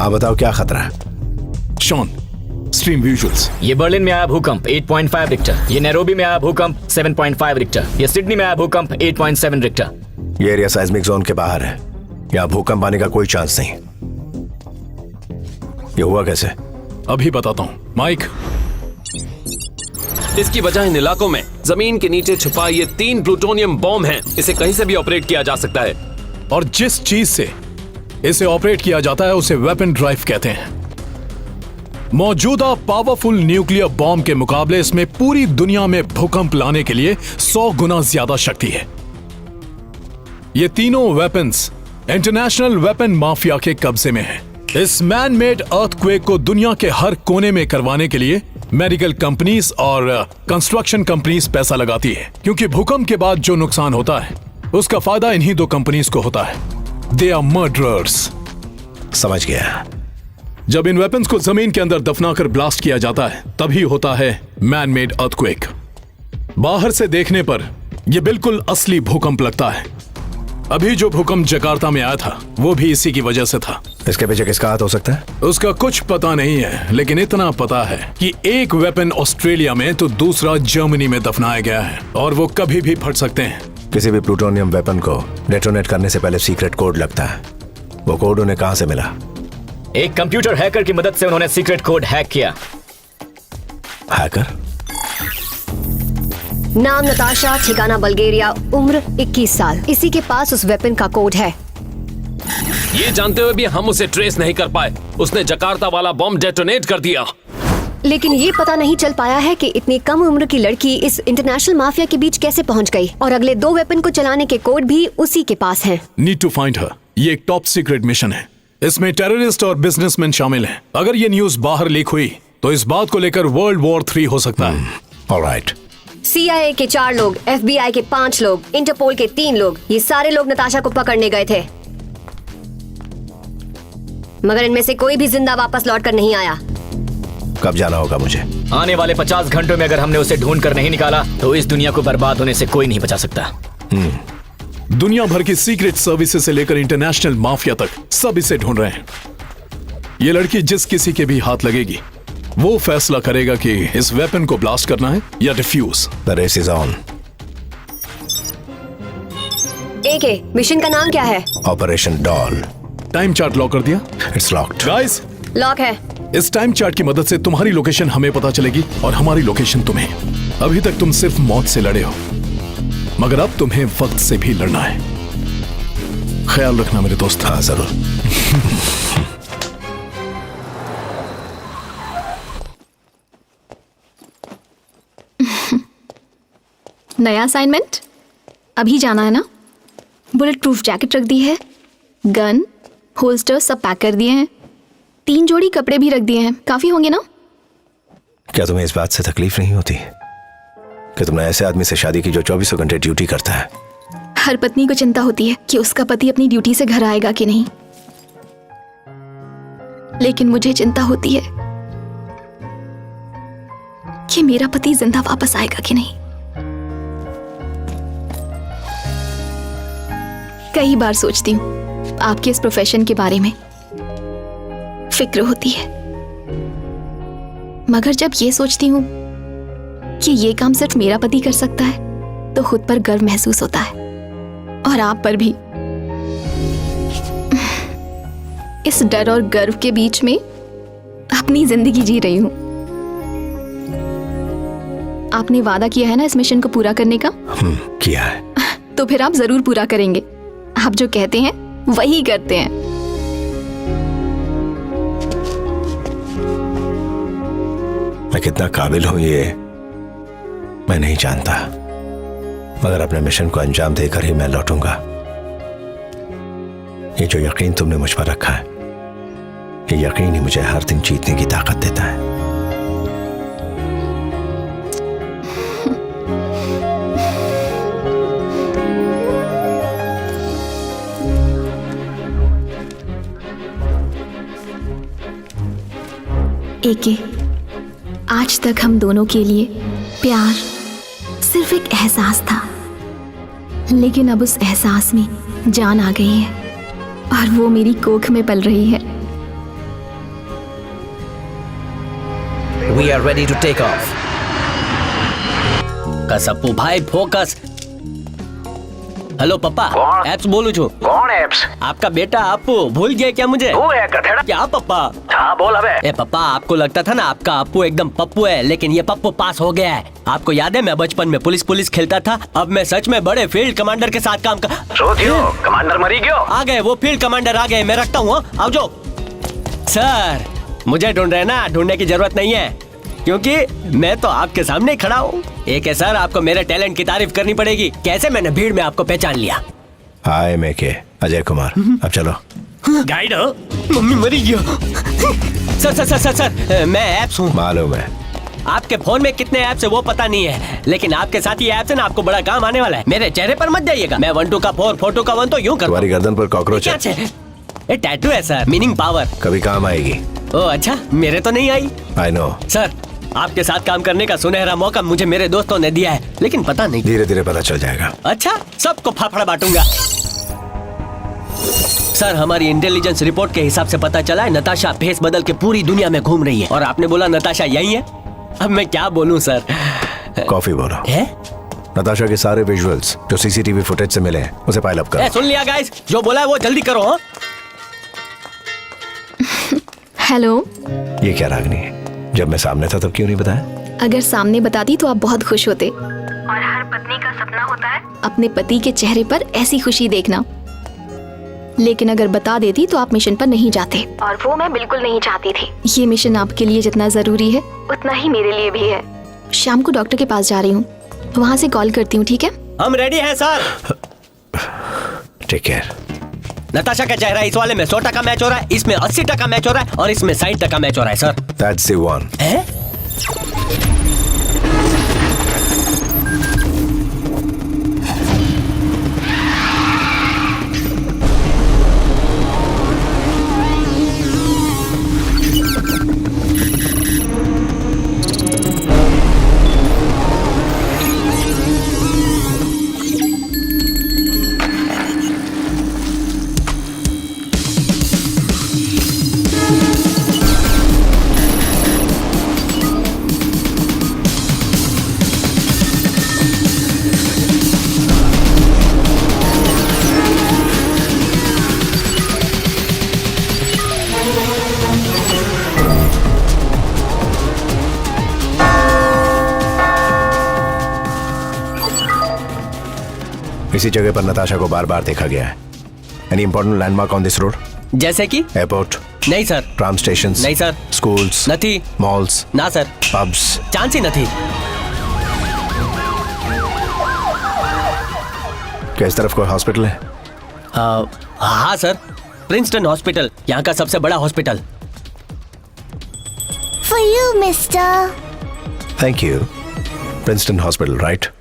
हाँ बताओ क्या खतरा है? Shaun, stream visuals. ये बर्लिन में आया भूकंप 8.5 रिक्टर, ये नैरोबी में आया भूकंप 7.5 रिक्टर, ये सिडनी में आया भूकंप 8.7 रिक्टर। ये एरिया साइज्मिक जोन के बाहर है, यहाँ भूकंप आने का कोई चांस नहीं। ये हुआ कैसे? अभी बताता हूँ माइक। इसकी वजह इन इलाकों में जमीन के नीचे छुपा ये 3 प्लूटोनियम बॉम्ब हैं। इसे कहीं से भी ऑपरेट किया जा सकता है, और जिस चीज से इसे ऑपरेट किया जाता है उसे वेपन ड्राइव कहते हैं। मौजूदा पावरफुल न्यूक्लियर बॉम्ब के मुकाबले इसमें पूरी दुनिया में भूकंप लाने के लिए 100 गुना ज्यादा शक्ति है। ये तीनों वेपन्स इंटरनेशनल वेपन माफिया के कब्जे में हैं। इस मैन मेड अर्थक्वेक को दुनिया के हर कोने में करवाने के लिए मेडिकल कंपनीज और कंस्ट्रक्शन कंपनीज पैसा लगाती है, क्योंकि भूकंप के बाद जो नुकसान होता है उसका फायदा इन्हीं दो कंपनीज को होता है। They are murderers. समझ गया। जब इन वेपन्स को जमीन के अंदर दफनाकर ब्लास्ट किया जाता है तभी होता है मैन मेड अर्थक्वेक। बाहर से देखने पर यह बिल्कुल असली भूकंप लगता है। अभी जो भूकंप जकार्ता में आया था वो भी इसी की वजह से था। इसके पीछे किसका हाथ हो सकता है? उसका कुछ पता नहीं है, लेकिन इतना पता है कि एक वेपन ऑस्ट्रेलिया में तो दूसरा जर्मनी में दफनाया गया है, और वो कभी भी फट सकते हैं। किसी भी प्लूटोनियम वेपन को डेटोनेट करने से पहले सीक्रेट कोड लगता है। वो कोड उन्हें कहां से मिला? एक कंप्यूटर हैकर की मदद से उन्होंने सीक्रेट कोड हैक किया। हैकर? नाम नताशा, ठिकाना बल्गेरिया, उम्र 21 साल। इसी के पास उस वेपन का कोड है। ये जानते हुए भी हम उसे ट्रेस नहीं कर पाए। उसने जकार्ता वाला बॉम्ब डेटोनेट कर दिया। लेकिन ये पता नहीं चल पाया है कि इतनी कम उम्र की लड़की इस इंटरनेशनल माफिया के बीच कैसे पहुंच गई, और अगले 2 वेपन को चलाने के कोड भी उसी के पास हैं। Need to find her. ये एक टॉप सीक्रेट मिशन है। इसमें टेररिस्ट और बिजनेसमैन शामिल हैं। अगर ये न्यूज बाहर लीक हुई तो इस बात को लेकर वर्ल्ड वॉर 3 हो सकता है। ऑलराइट। CIA के 4 लोग, FBI के 5 लोग, इंटरपोल के 3 लोग, ये सारे लोग नताशा को पकड़ने गए थे, मगर इनमें से कोई भी जिंदा वापस लौट कर नहीं आया। कब जाना होगा मुझे? आने वाले 50 घंटों में अगर हमने उसे ढूंढ कर नहीं निकाला तो इस दुनिया को बर्बाद होने से कोई नहीं बचा सकता। दुनिया भर की सीक्रेट सर्विसेज से लेकर इंटरनेशनल माफिया तक सब इसे ढूंढ रहे हैं। ये लड़की जिस किसी के भी हाथ लगेगी वो फैसला करेगा कि इस वेपन को ब्लास्ट करना है या defuse. The race is on. AK, mission का नाम क्या है? Operation doll. Time chart lock कर दिया? It's locked. गाइस, लॉक है। इस टाइम चार्ट की मदद से तुम्हारी लोकेशन हमें पता चलेगी और हमारी लोकेशन तुम्हें। अभी तक तुम सिर्फ मौत से लड़े हो, मगर अब तुम्हें वक्त से भी लड़ना है। ख्याल रखना मेरे दोस्त। हाँ जरूर। नया असाइनमेंट? अभी जाना है ना? बुलेट प्रूफ जैकेट रख दी है, गन, होल्स्टर सब पैक कर दिए हैं, 3 जोड़ी कपड़े भी रख दिए हैं। काफी होंगे ना? क्या तुम्हें इस बात से तकलीफ नहीं होती कि तुमने ऐसे आदमी से शादी की जो 24 घंटे ड्यूटी करता है? हर पत्नी को चिंता होती है कि उसका पति अपनी ड्यूटी से घर आएगा कि नहीं, लेकिन मुझे चिंता होती है कि मेरा पति जिंदा वापस आएगा कि नहीं। कई बार सोचती हूँ आपके इस प्रोफेशन के बारे में, फिक्र होती है, मगर जब ये सोचती हूँ कि ये काम सिर्फ मेरा पति कर सकता है तो खुद पर गर्व महसूस होता है, और आप पर भी। इस डर और गर्व के बीच में अपनी जिंदगी जी रही हूँ। आपने वादा किया है ना इस मिशन को पूरा करने का? किया है। तो फिर आप जरूर पूरा करेंगे। आप जो कहते हैं वही करते हैं। मैं कितना काबिल हूं ये मैं नहीं जानता, मगर अपने मिशन को अंजाम देकर ही मैं लौटूंगा। ये जो यकीन तुमने मुझ पर रखा है, ये यकीन ही मुझे हर दिन जीतने की ताकत देता है। एके, आज तक हम दोनों के लिए प्यार सिर्फ एक एहसास था, लेकिन अब उस एहसास में जान आ गई है और वो मेरी कोख में पल रही है। We are ready to take off. कसप्पू भाई फोकस. हेलो पप्पा. कौन? एप्स बोलू छू. कौन एप्स? आपका बेटा अप्पू भूल गया क्या मुझे? तू है गधेड़ा? क्या पप्पा? हाँ बोल अबे. ए पप्पा, आपको लगता था ना आपका अप्पू एकदम पप्पू है, लेकिन ये पप्पू पास हो गया है. आपको याद है मैं बचपन में पुलिस खेलता था. अब मैं सच में बड़े फील्ड कमांडर के साथ काम कर. सोचियो कमांडर मरी गयो. आ गए वो फील्ड कमांडर आ गए. मैं रखता हूँ. आओ जो. सर मुझे ढूंढ रहे ना, ढूंढने की जरूरत नहीं है क्योंकि मैं तो आपके सामने खड़ा हूँ. एक है सर, आपको मेरे टैलेंट की तारीफ करनी पड़ेगी. कैसे मैंने भीड़ में आपको पहचान लिया. हाय मैं के अजय कुमार. अब चलो. गाइड हो. मम्मी मरी गया. सर मैं एप्स हूँ. मालूम है. आपके फोन में कितने ऐप्स है वो पता नहीं है, लेकिन आपके साथ ये ऐप्स है ना, आपको बड़ा काम आने वाला है. मेरे चेहरे पर मत जाइएगा. मैं 1 2 का 4 4 2 का 1 तो यूं कर. तुम्हारी गर्दन पर कॉकरोच क्या है. ये टैटू है सर, मीनिंग पावर. कभी काम आएगी. ओ अच्छा, मेरे तो नहीं आई. I know. सर आपके साथ काम करने का सुनहरा मौका मुझे मेरे दोस्तों ने दिया है, लेकिन पता नहीं. धीरे धीरे पता चल जाएगा. अच्छा, सबको फाफड़ा बांटूंगा. सर हमारी इंटेलिजेंस रिपोर्ट के हिसाब से पता चला है नताशा फेस बदल के पूरी दुनिया में घूम रही है. और आपने बोला नताशा यही है. अब मैं क्या बोलूं सर. कॉफी बोलो. है? नताशा के सारे विजुअल्स जो सीसीटीवी फुटेज से मिले हैं उसे पाइल अप करो. सुन लिया गाइस, जो बोला है वो जल्दी करो. हाँ? हेलो. ये क्या रागनी है? जब मैं सामने था तब क्यों नहीं बताया? अगर सामने बताती तो आप बहुत खुश होते. और हर पत्नी का सपना होता है अपने पति के चेहरे पर ऐसी खुशी देखना. लेकिन अगर बता देती तो आप मिशन पर नहीं जाते, और वो मैं बिल्कुल नहीं चाहती थी. ये मिशन आपके लिए जितना जरूरी है उतना ही मेरे लिए भी है. शाम को डॉक्टर के पास जा रही हूँ, वहाँ से कॉल करती हूँ. ठीक है? हम रेडी हैं सर. Take care. नताशा का चेहरा इस वाले में 100% मैच हो रहा है, इसमें 80% मैच हो रहा है, और इसमें 60% मैच हो रहा है सर. That's the one. है? इसी जगह पर नताशा को बार बार देखा गया है. Any important landmark on this road? जैसे कि? एयरपोर्ट? नहीं सर. Tram station? नहीं सर. स्कूल्स? नहीं. मॉल्स? ना सर. पब्स? चांस ही नहीं. क्या इस तरफ कोई हॉस्पिटल है? हाँ सर, प्रिंसटन हॉस्पिटल, यहाँ का सबसे बड़ा hospital. For you, mister. Thank you. Princeton hospital, right?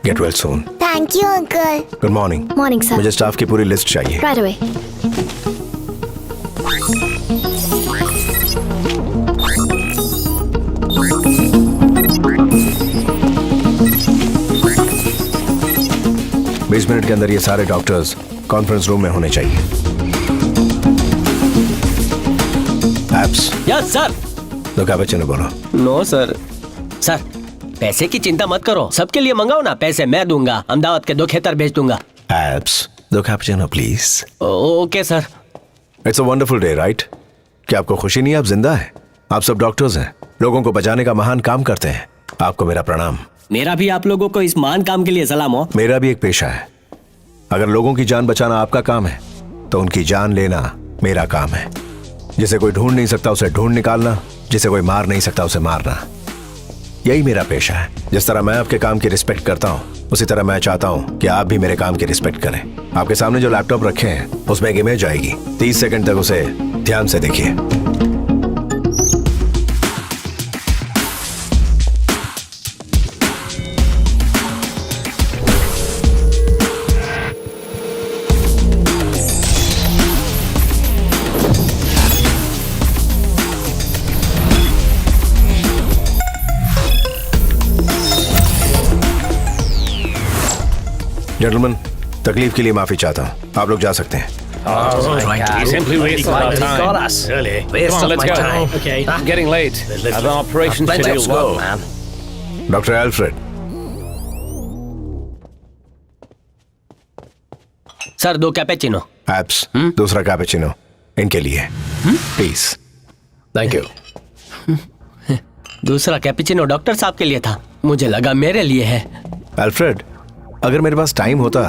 Get well soon. Thank you, uncle. Good morning. Morning sir. मुझे स्टाफ की पूरी लिस्ट चाहिए. Right away. बीस मिनट के अंदर ये सारे डॉक्टर्स कॉन्फ्रेंस रूम में होने चाहिए. एप्स? Yes sir. तो क्या बच्चे ने बोला? No sir. सर पैसे की चिंता मत करो, सबके लिए मंगाओ ना. पैसे मैं दूंगा, अहमदाबाद के 2 खेतर भेज दूंगा. एप्स दो cappuccino please. Okay sir. It's a wonderful day, right? क्या आपको खुशी नहीं है? आप जिंदा हैं. आप सब डॉक्टर्स हैं, लोगों को बचाने का महान काम करते हैं. आपको मेरा प्रणाम. मेरा भी आप लोगों को इस महान काम के लिए सलाम हो. मेरा भी एक पेशा है. अगर लोगों की जान बचाना आपका काम है तो उनकी जान लेना मेरा काम है. जिसे कोई ढूंढ नहीं सकता उसे ढूंढ निकालना, जिसे कोई मार नहीं सकता उसे मारना, यही मेरा पेशा है. जिस तरह मैं आपके काम की रिस्पेक्ट करता हूँ, उसी तरह मैं चाहता हूँ कि आप भी मेरे काम की रिस्पेक्ट करें. आपके सामने जो लैपटॉप रखे हैं उसमें एक इमेज आएगी. 30 सेकंड तक उसे ध्यान से देखिए. जेंटलमैन, तकलीफ के लिए माफी चाहता हूँ. आप लोग जा सकते हैं. Simply wasting our time. Got us. Really? Waste Come on, of let's my go. time. Okay. I'm getting late. I have an operation Let's scheduled. go, man. Doctor Alfred, sir 2 cappuccino. Apps दूसरा cappuccino इनके लिए please. Thank you. दूसरा cappuccino doctor साहब के लिए था, मुझे लगा मेरे लिए है। एल्फ्रेड, अगर मेरे पास टाइम होता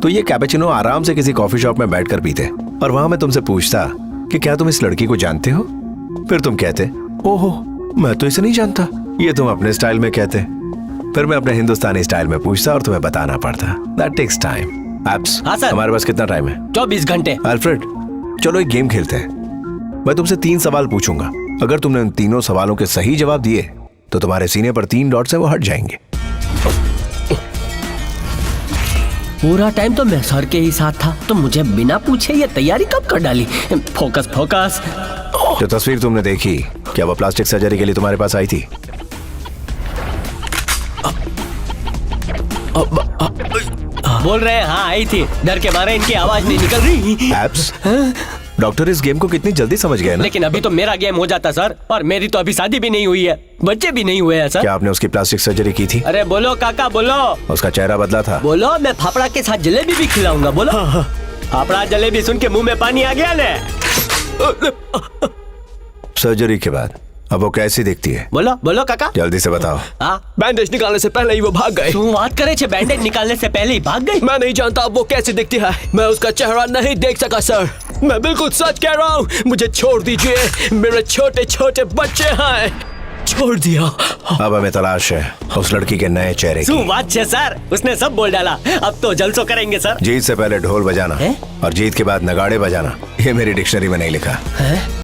तो ये कैपेचिनो आराम से किसी कॉफी शॉप में बैठकर पीते और वहां मैं तुमसे पूछता कि क्या तुम इस लड़की को जानते हो, फिर तुम कहते ओहो मैं तो इसे नहीं जानता, ये तुम अपने स्टाइल में कहते, फिर मैं अपने हिंदुस्तानी स्टाइल में पूछता और तुम्हें बताना पड़ता। That takes time. एप्स, हाँ सर। हमारे पास कितना टाइम है? 24 घंटे। एल्फ्रेड, चलो एक गेम खेलते हैं। मैं तुमसे 3 सवाल पूछूंगा, अगर तुमने उन तीनों सवालों के सही जवाब दिए तो तुम्हारे सीने पर 3 डॉट्स हैं, वो हट जाएंगे। पूरा टाइम तो मैं सर के ही साथ था, तो मुझे बिना पूछे ये तैयारी कब कर डाली? Focus focus. जो तस्वीर तुमने देखी, क्या वो प्लास्टिक सर्जरी के लिए तुम्हारे पास आई थी? बोल रहे हैं हाँ आई थी, डर के मारे इनकी आवाज नहीं निकल रही। एप्स, डॉक्टर इस गेम को कितनी जल्दी समझ गए ना? लेकिन अभी तो मेरा गेम हो जाता सर, और मेरी तो अभी शादी भी नहीं हुई है, बच्चे भी नहीं हुए हैं सर। क्या आपने उसकी प्लास्टिक सर्जरी की थी? अरे बोलो काका बोलो। उसका चेहरा बदला था? बोलो, मैं फाफड़ा के साथ जलेबी भी खिलाऊंगा। बोलो। फाफड़ा जलेबी सुन के मुंह में पानी आ गया ना। सर्जरी के बाद अब वो कैसी दिखती है? बोलो बोलो काका। जल्दी से बताओ। हाँ, बैंडेज निकालने से पहले ही वो भाग गए। तू बात करे छे, बैंडेज निकालने से पहले ही भाग गई। मैं नहीं जानता अब वो कैसे दिखती है, मैं उसका चेहरा नहीं देख सका सर। मैं बिल्कुल सच कह रहा हूँ, मुझे छोड़ दीजिए, मेरे छोटे छोटे बच्चे हैं। छोड़ दिया। अब हमें तलाश है उस लड़की के नए चेहरे तू की। बात छे सर, उसने सब बोल डाला, अब तो जलसो करेंगे सर। जीत से पहले ढोल बजाना है? और जीत के बाद नगाड़े बजाना, ये मेरी डिक्शनरी में नहीं लिखा। है?